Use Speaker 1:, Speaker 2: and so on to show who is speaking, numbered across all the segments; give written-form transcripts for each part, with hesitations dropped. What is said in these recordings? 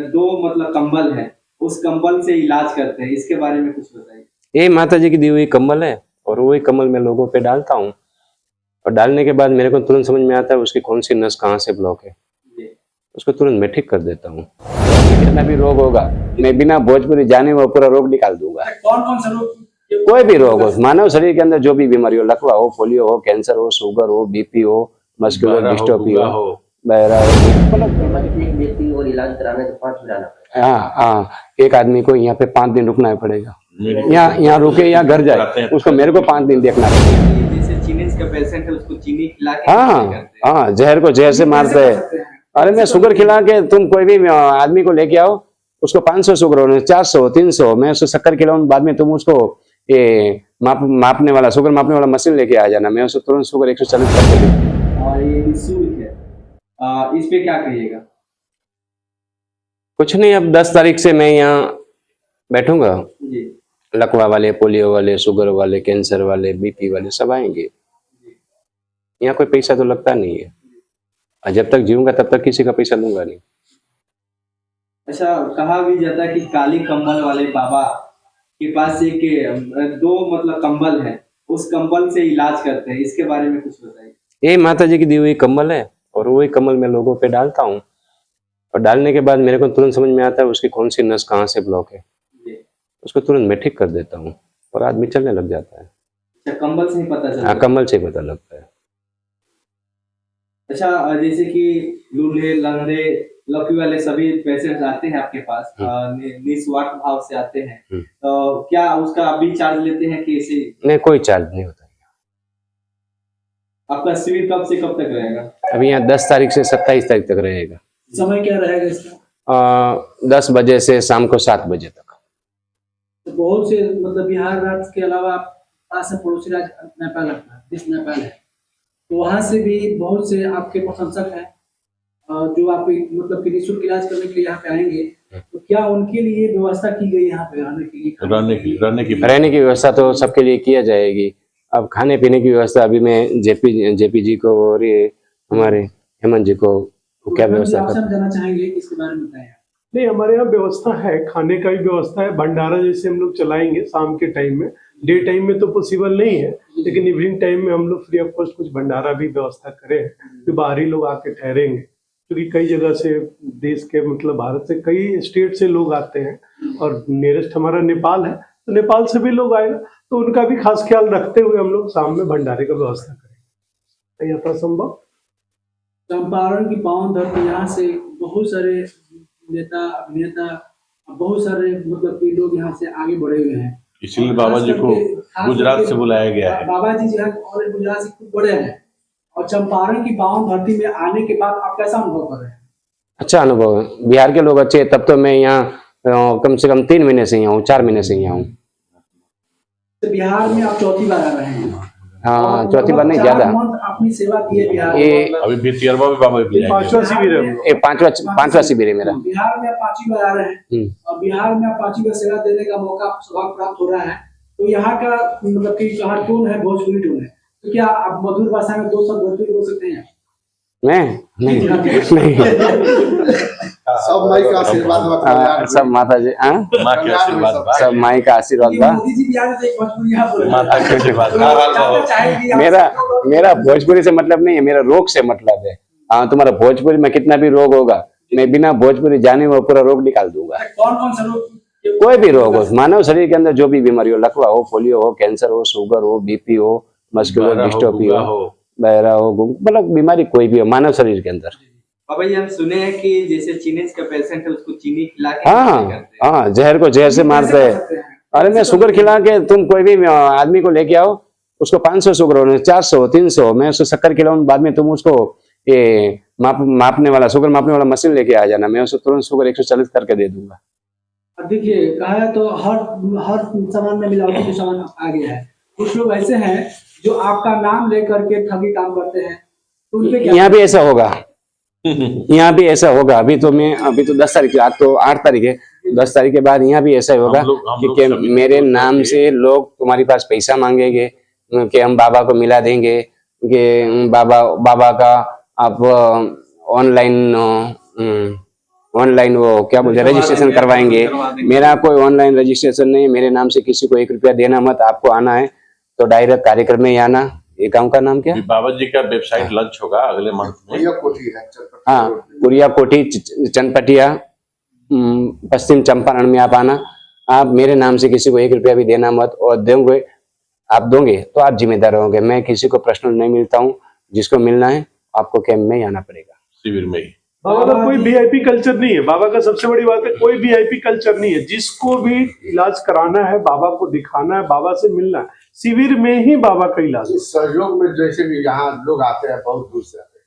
Speaker 1: दो मतलब कंबल है, उस कंबल से इलाज करते हैं, इसके बारे में कुछ बताइए।
Speaker 2: ये माता जी की दी हुई कम्बल है और वही कम्बल मैं लोगों पे डालता हूँ और डालने के बाद मेरे को तुरंत समझ में आता है उसकी कौन सी नस कहाँ से ब्लॉक है, उसको तुरंत मैं ठीक कर देता हूँ। कितना भी रोग होगा मैं बिना भोजपुरी जाने वो पूरा रोग निकाल दूंगा।
Speaker 1: कौन कौन सा रोग?
Speaker 2: कोई भी रोग हो, मानव शरीर के अंदर जो भी बीमारी हो, लकवा हो, पोलियो हो, कैंसर हो, शुगर हो, बीपी हो, मस्कुलर डिस्ट्रोफी हो, बहरा हो,
Speaker 3: एक व्यक्ति और इलाज कराने तो 5 दिन आना।
Speaker 2: हाँ, एक आदमी को यहाँ पे 5 दिन रुकना पड़ेगा। यहाँ रुके या घर जाए, उसको मेरे को 5 दिन देखना पड़ेगा।
Speaker 1: जैसे चीनी का पेशेंट है उसको चीनी खिला के
Speaker 2: हाँ, जहर को जहर से मारते हैं। अरे मैं शुगर खिला के, तुम कोई भी आदमी को लेके आओ, उसको 500 शुगर हो, 400, 300, मैं उसको शक्कर खिलाऊं, बाद में तुम उसको ये मापने वाला, शुगर मापने वाला मशीन लेके आ जाना, मैं उसको तुरंत शुगर 140 करके दूं।
Speaker 1: और ये निःशुल्क है, इस पे क्या कहिएगा?
Speaker 2: कुछ नहीं, अब 10 तारीख से मैं यहाँ बैठूंगा। लकवा वाले, पोलियो वाले, शुगर वाले, कैंसर वाले, बीपी वाले सब आएंगे। यहाँ कोई पैसा तो लगता नहीं है, और जब तक जीऊंगा तब तक किसी का पैसा लूंगा नहीं।
Speaker 1: अच्छा, कहा भी जाता है कि काली कंबल वाले बाबा के पास एक दो मतलब कंबल है, उस कंबल से इलाज करते हैं, इसके बारे में कुछ बताइए।
Speaker 2: ये माता जी की दी हुई कम्बल है और वही कम्बल मैं लोगों पे डालता हूँ और डालने के बाद मेरे को तुरंत समझ में आता है उसकी कौन सी नस कहाँ से ब्लॉक है, उसको तुरंत मैं ठीक कर देता हूँ और आदमी चलने लग जाता है।
Speaker 1: अच्छा, कंबल से ही पता चलता है?
Speaker 2: हाँ, कंबल से ही पता लगता है।
Speaker 1: अच्छा, जैसे कि लूल्हे, लंगड़े, लकवी वाले सभी पेशेंट आते हैं आपके पास, निस्वार्थ भाव से आते हैं, तो क्या उसका अभी चार्ज लेते हैं कि ऐसे?
Speaker 2: नहीं, कोई चार्ज नहीं होता।
Speaker 1: आपका शिविर कब से कब तक रहेगा?
Speaker 2: अभी यहाँ 10 तारीख से 27 तारीख तक रहेगा।
Speaker 1: समय क्या रहेगा इसका?
Speaker 2: 10 बजे से शाम को 7 बजे तक।
Speaker 1: तो बहुत से मतलब बिहार राज्य के अलावा पास से पड़ोसी राज्य नेपाल लगता है, देश नेपाल है, तो वहाँ से भी बहुत से आपके प्रशंसक हैं जो आप मतलब कि निःशुल्क इलाज करने के लिए यहाँ पे आएंगे, तो क्या उनके लिए व्यवस्था की गई यहाँ पे रहने के लिए?
Speaker 2: रहने की व्यवस्था तो सबके लिए किया जाएगी। अब खाने पीने की व्यवस्था अभी मैं जेपी जी को और ये हमारे हेमंत जी को क्या व्यवस्था
Speaker 1: जाना चाहेंगे, इसके बारे में बताएं।
Speaker 4: नहीं, हमारे यहाँ व्यवस्था है, खाने का भी व्यवस्था है, भंडारा जैसे हम लोग चलाएंगे शाम के टाइम में। डे टाइम में तो पॉसिबल नहीं है, लेकिन इवनिंग टाइम में हम लोग फ्री ऑफ कॉस्ट कुछ भंडारा भी व्यवस्था करें कि बाहरी लोग आके ठहरेंगे, क्योंकि कई जगह से देश के मतलब भारत से कई स्टेट से लोग आते हैं और नियरेस्ट हमारा नेपाल है, तो नेपाल से भी लोग आएगा, तो उनका भी खास ख्याल रखते हुए हम लोग शाम में भंडारे का व्यवस्था करेंगे यथासंभव।
Speaker 1: चंपारण की पावन धरती, यहाँ से बहुत सारे नेता, अभिनेता, बहुत सारे मतलब कि लोग यहाँ से आगे बढ़े हुए हैं,
Speaker 5: इसीलिए बाबा जी को गुजरात से बुलाया गया है।
Speaker 1: बाबा जी और गुजरात से खूब बड़े हैं, और चंपारण की पावन धरती में आने के बाद आप कैसा अनुभव कर रहे हैं? अच्छा
Speaker 2: अनुभव है, बिहार के लोग अच्छे हैं, तब तो मैं यहाँ कम से कम 3 महीने से ही हूँ, 4 महीने से ही हूँ।
Speaker 1: तो बिहार में आप चौथी बार आ रहे हैं?
Speaker 2: हाँ, चौथी बार नहीं, ज्यादा
Speaker 1: अपनी सेवा की है बिहार
Speaker 2: में।
Speaker 5: अभी भी 13वां में बाबा जी
Speaker 4: 5वां शिविर है,
Speaker 2: 5वां शिविर है मेरा।
Speaker 1: बिहार में आप 5वीं बार आ रहे हैं और बिहार में आप 5वीं बार सेवा देने का मौका सौभाग्य प्राप्त हो रहा है, तो यहाँ का मतलब कि कहाँ टोन है, भोजपुरी टोन है, तो क्या आप मधुर भाषा में 2 शब्द भोजपुरी बोल सकते हैं?
Speaker 2: नहीं
Speaker 6: सब माई का आशीर्वाद,
Speaker 2: सब माता जी,
Speaker 5: माँ के आशीर्वाद,
Speaker 2: सब माई का आशीर्वाद बा। मेरा भोजपुरी से मतलब नहीं है, मेरा रोग से मतलब है। हाँ, तुम्हारा भोजपुरी में कितना भी रोग होगा, मैं बिना भोजपुरी जाने वो पूरा रोग निकाल दूंगा।
Speaker 1: कौन कौन सा रोग?
Speaker 2: कोई भी रोग हो, मानव शरीर के अंदर जो भी बीमारी हो, लकवा हो, पोलियो हो, कैंसर हो, शुगर हो, बीपी हो, मस्कुलर डिस्ट्रोफी हो, बहरा हो, मतलब बीमारी कोई भी हो मानव शरीर के अंदर।
Speaker 1: बाबा जी, हम सुने हैं कि जैसे चीनी का पेशेंट है उसको चीनी खिला के
Speaker 2: हाँ, जहर को जहर से मारते हैं। अरे मैं शुगर खिला के, तुम कोई भी आदमी को लेके आओ, उसको 500 शुगर हो, 400, 300, मैं उसको शक्कर खिलाऊं, बाद में तुम उसको ये मापने वाला, शुगर मापने वाला मशीन लेके आ जाना, मैं उसको तुरंत शुगर 140 करके दे दूंगा।
Speaker 1: अब देखिए, कहा है तो हर सामान में मिलावटी जो सामान आ गया है। कुछ लोग ऐसे हैं जो आपका नाम लेकर के ठगी काम करते हैं, तो उनपे क्या?
Speaker 2: यहाँ भी ऐसा होगा, यहाँ भी ऐसा होगा। अभी तो 10 तारीख, आज तो 8 तारीख है, 10 तारीख के बाद यहाँ भी ऐसा होगा कि मेरे नाम से लोग तुम्हारे पास पैसा मांगेंगे कि हम बाबा को मिला देंगे, कि बाबा का आप ऑनलाइन ऑनलाइन वो क्या बोलते हैं रजिस्ट्रेशन करवाएंगे। मेरा कोई ऑनलाइन रजिस्ट्रेशन नहीं है, मेरे नाम से किसी को 1 रुपया देना मत। आपको आना है तो डायरेक्ट कार्यक्रम में ही आना। ये गाँव का नाम क्या है?
Speaker 5: बाबा जी का वेबसाइट लॉन्च होगा अगले मंथ में।
Speaker 6: ये कोठी है
Speaker 2: हाँ, पुरिया कोठी चनपटिया पश्चिम चंपारण में आप आना। आप मेरे नाम से किसी को 1 रुपया भी देना मत, और दोगे आप दोगे तो आप जिम्मेदार होंगे। मैं किसी को पर्सनल नहीं मिलता हूँ, जिसको मिलना है आपको कैंप में ही आना पड़ेगा,
Speaker 5: शिविर में ही।
Speaker 4: बाबा का कोई वीआईपी कल्चर नहीं है। बाबा का सबसे बड़ी बात है कोई वीआईपी कल्चर नहीं है। जिसको भी इलाज कराना है, बाबा को दिखाना है, बाबा से मिलना है, शिविर में ही बाबा का इलाज।
Speaker 6: इस सहयोग में जैसे भी यहाँ लोग आते हैं, बहुत दूर से आते हैं,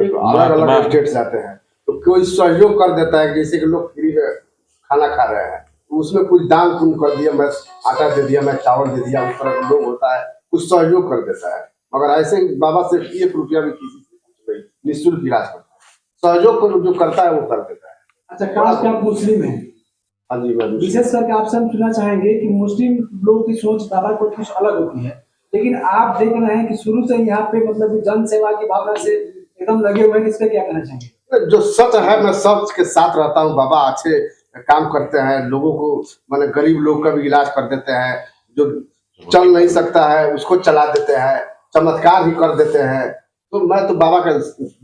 Speaker 6: तो अलग अलग स्टेट से आते हैं, तो कोई सहयोग कर देता है। जैसे कि लोग फ्री में खाना खा रहे हैं, तो उसमें कुछ दान पुण्य कर दिया, मैं आटा दे दिया, मैं चावल दे दिया, उस तरह का लोग होता है, कुछ सहयोग कर देता है। मगर ऐसे बाबा से 1 रुपया भी किसी से कुछ नहीं, निःशुल्क इलाज करता है। सहयोग को जो करता है वो कर देता है।
Speaker 1: अच्छा, खास कर आप मुस्लिम हैं,
Speaker 6: हाँ जी,
Speaker 1: विशेष करके आपसे हम सुनना चाहेंगे कि मुस्लिम लोगों की सोच बाबा को कुछ अलग होती है, लेकिन आप देख रहे हैं कि शुरू से यहाँ पे मतलब जन सेवा की भावना से एकदम लगे हुए हैं। इस पे क्या कहना चाहेंगे?
Speaker 6: जो सच है, मैं सच के साथ रहता हूँ। बाबा अच्छे काम करते हैं, लोगों को माने गरीब लोग का भी इलाज कर देते हैं, जो चल नहीं सकता है उसको चला देते हैं, चमत्कार भी कर देते हैं। तो मैं तो बाबा का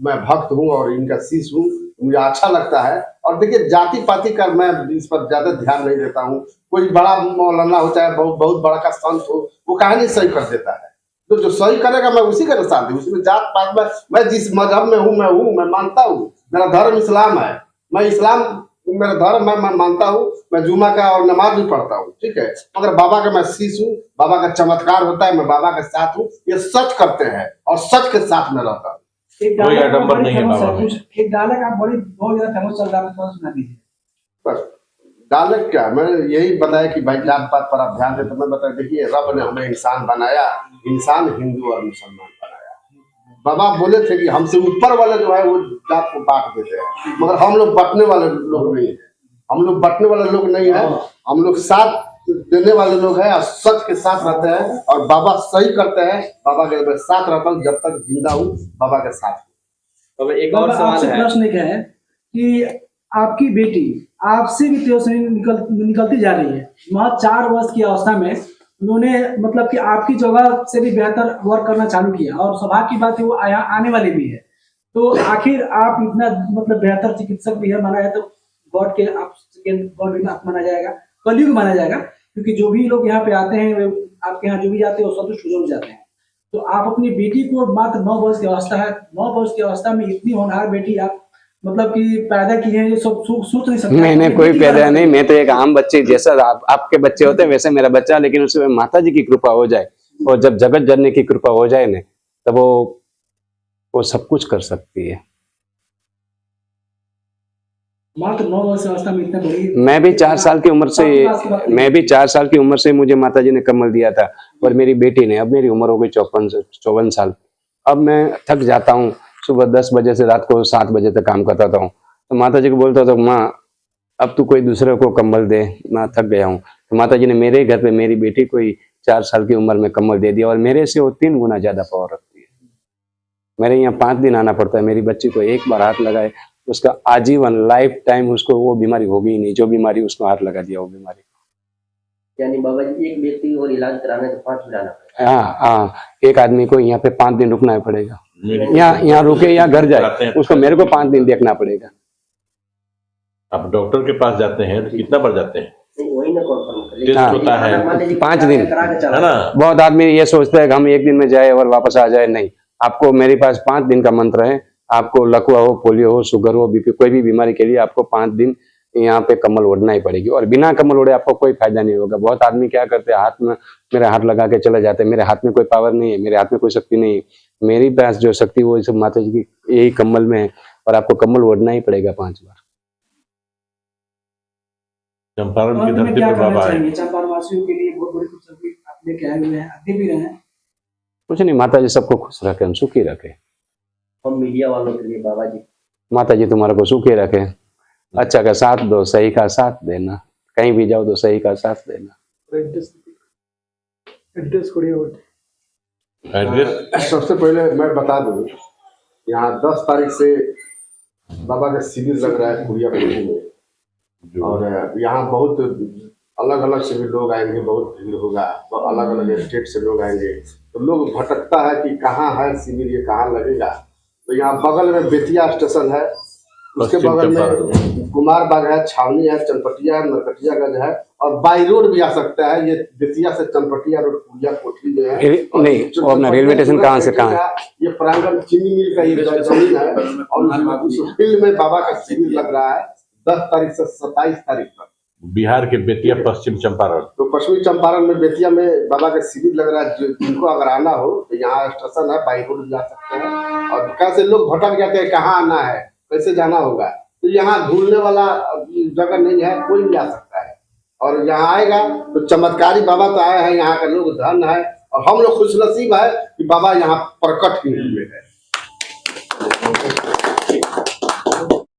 Speaker 6: मैं भक्त हूँ और इनका शिष्य हूँ, मुझे अच्छा लगता है। और देखिए, जाति पाति का मैं इस पर ज्यादा ध्यान नहीं देता हूँ। कोई बड़ा मौलाना होता है, बहुत बड़ा का संत हो, वो कहानी सही कर देता है। तो जो सही करेगा मैं उसी का साथ दूं। उसमें जात पात में, मैं जिस मजहब में हूँ मैं मानता हूँ। मेरा धर्म इस्लाम है, मैं इस्लाम मेरा धर्म मैं मानता हूँ। मैं जुमा का और नमाज भी पढ़ता हूँ, ठीक है। मगर बाबा का मैं शिष्य हूँ, बाबा का चमत्कार होता है, मैं बाबा के साथ हूँ। ये सच करते हैं और सच के साथ में रहता हूँ।
Speaker 1: एक
Speaker 5: कोई
Speaker 1: डायलॉग
Speaker 5: आडंबर नहीं है
Speaker 1: फेमस
Speaker 5: बाबा में।
Speaker 1: एक डायलॉग आप बहुत ज्यादा फेमस चल रहा है, थोड़ा सुना दीजिए।
Speaker 6: बस डायलॉग क्या, मैंने यही बताया कि भाई जात पात पर आप ध्यान दें। तो मैं बताया, देखिए रब ने हमें इंसान बनाया, इंसान हिंदू और मुसलमान बनाया। बाबा बोले थे कि हमसे ऊपर वाले जो है वो जात को बांट देते हैं, मगर हम लोग बांटने वाले लोग नहीं है। हम लोग बांटने वाले लोग नहीं है, हम लोग साथ देने वाले लोग हैं और सच के साथ रहते हैं। और बाबा सही करते हैं, बाबा के साथ रहता हूँ, जब तक जिंदा हूँ बाबा के साथ।
Speaker 7: अब एक और सवाल
Speaker 1: आपसे
Speaker 7: है।
Speaker 1: प्रश्न एक है कि आपकी बेटी आपसे भी तेज से निकलती जा रही है। वहाँ 4 वर्ष की अवस्था में उन्होंने मतलब कि आपकी जगह से भी बेहतर वर्क करना चालू किया, और सौभाग्य की बात है वो आने वाले भी है। तो आखिर आप इतना मतलब बेहतर चिकित्सक भी है, माना है तो गॉड के आप सेकेंड गॉड भी आप माना जाएगा, कलयुग माना जाएगा, क्योंकि जो भी लोग यहाँ पे आते हैं वे आपके यहाँ जो भी जाते हैं वो संतुष्ट हो जाते हैं। तो आप अपनी बेटी को मात्र 9 वर्ष की अवस्था है, 9 वर्ष की अवस्था में इतनी होनहार बेटी आप मतलब कि पैदा की है, ये सब सोच नहीं सकते।
Speaker 2: मैंने कोई पैदा नहीं, मैं तो एक आम बच्चे जैसा आपके बच्चे होते हैं वैसे मेरा बच्चा। लेकिन उसमें माता जी की कृपा हो जाए, और जब जगत जननी की कृपा हो जाए ना, तब वो सब कुछ कर सकती है।
Speaker 1: मात्र 9 वर्ष की अवस्था में इतना बड़ी।
Speaker 2: मैं भी 4 साल की उम्र से मुझे माता जी ने कमल दिया था, और मेरी बेटी ने। अब मेरी उम्र हो गई 54 साल। अब मैं थक जाता हूँ, सुबह 10 बजे से रात को 7 बजे तक काम करता हूँ। तो माता जी को बोलता था, माँ अब तू कोई दूसरे को कम्बल दे, मैं थक गया हूँ। तो माता जी ने मेरे घर पे मेरी बेटी को 4 साल की उम्र में कम्बल दे दिया, और मेरे से वो 3 गुना ज्यादा पावर रखती है। मेरे यहाँ 5 दिन आना पड़ता है। मेरी बच्ची को एक बार हाथ लगाए, उसका आजीवन लाइफ टाइम उसको वो बीमारी होगी ही नहीं, जो बीमारी उसको हाथ लगा दिया वो बीमारी।
Speaker 3: यानी बाबा जी, एक व्यक्ति और इलाज कराने तो 5 बुलाना पड़ेगा।
Speaker 2: हाँ, एक आदमी को यहाँ पे 5 दिन रुकना पड़ेगा। यहाँ रुके या घर जाए, उसको मेरे को 5 दिन देखना पड़ेगा।
Speaker 5: आप डॉक्टर के पास जाते हैं तो कितना बार जाते हैं?
Speaker 3: वही ना कन्फर्म कर।
Speaker 5: टेस्ट होता है
Speaker 2: 5 दिन,
Speaker 5: है ना।
Speaker 2: बहुत आदमी ये सोचता है कि हम 1 दिन में जाए और वापस आ जाए। नहीं, आपको मेरे पास 5 दिन का मंत्र है। आपको लकवा हो, पोलियो हो, शुगर हो, बीपी, कोई भी बीमारी के लिए आपको 5 दिन यहाँ पे कम्बल ओढ़ना ही पड़ेगी। और बिना कम्बल ओढ़े आपको कोई फायदा नहीं होगा। बहुत आदमी क्या करते हैं, हाथ में मेरे हाथ लगा के चले जाते हैं। मेरे हाथ में कोई पावर नहीं है, मेरे हाथ में कोई शक्ति नहीं है। मेरी पास जो शक्ति वो सब माता जी की यही कम्बल में है, और आपको कम्बल ओढ़ना ही पड़ेगा 5 बार।
Speaker 5: चंपारण की
Speaker 1: और
Speaker 5: धरती
Speaker 1: क्या
Speaker 5: पर
Speaker 1: कहना
Speaker 5: बाबा है।
Speaker 1: चाहेंगे चंपारण वासियों के लिए? बहुत बड़ी खुशखबरी आप लेके आए हुए हैं, आगे भी रहे हैं।
Speaker 2: कुछ नहीं, माता जी सबको खुश रखे, हम सुखी रखे।
Speaker 3: हम मीडिया वालों के लिए बाबा जी,
Speaker 2: माता जी तुम्हारे को सुखी रखे, अच्छा का साथ दो, सही का साथ देना। कहीं भी जाओ तो सही का साथ देना।
Speaker 4: एड्रेस
Speaker 5: एड्रेस
Speaker 6: सबसे पहले मैं बता दूं, यहाँ 10 तारीख से बाबा का शिविर लग रहा है कुड़िया कोठी में,
Speaker 5: जो
Speaker 6: और यहाँ बहुत अलग अलग से भी लोग आएंगे, बहुत भीड़ होगा, अलग अलग स्टेट से लोग आएंगे, तो लोग भटकता है कि कहाँ है शिविर, ये कहाँ लगेगा। तो यहाँ बगल में बेतिया स्टेशन है, उसके
Speaker 5: पश्चिम
Speaker 6: बगल
Speaker 5: चंपारण
Speaker 6: में कुमार बाग है, छावनी है, चनपटिया है, नरकटियागंज है, और बाई रोड भी आ सकता है। ये बेतिया से चनपटिया रोड कुड़िया कोठी में है। और
Speaker 2: नहीं, वो अपना रेलवे स्टेशन कहाँ से कहाँ है?
Speaker 6: ये प्रांगण चीनी मिल का ये जमीन है, और उस फील्ड में बाबा का शिविर लग रहा है 10 तारीख से 27 तारीख तक।
Speaker 5: बिहार के बेतिया पश्चिम चंपारण।
Speaker 6: तो पश्चिमी चंपारण में बेतिया में बाबा का शिविर लग रहा है। जिनको अगर आना हो तो यहाँ स्टेशन है, बाई रोड जा सकते हैं। और कैसे लोग भटक जाते हैं कहाँ आना है, कैसे जाना होगा, तो यहाँ ढूंढने वाला जगह नहीं है, कोई भी आ सकता है। और यहाँ आएगा तो चमत्कारी बाबा तो आए हैं, यहाँ का लोग धन है, और हम लोग खुशनसीब है कि बाबा यहाँ प्रकट ही हुए हैं।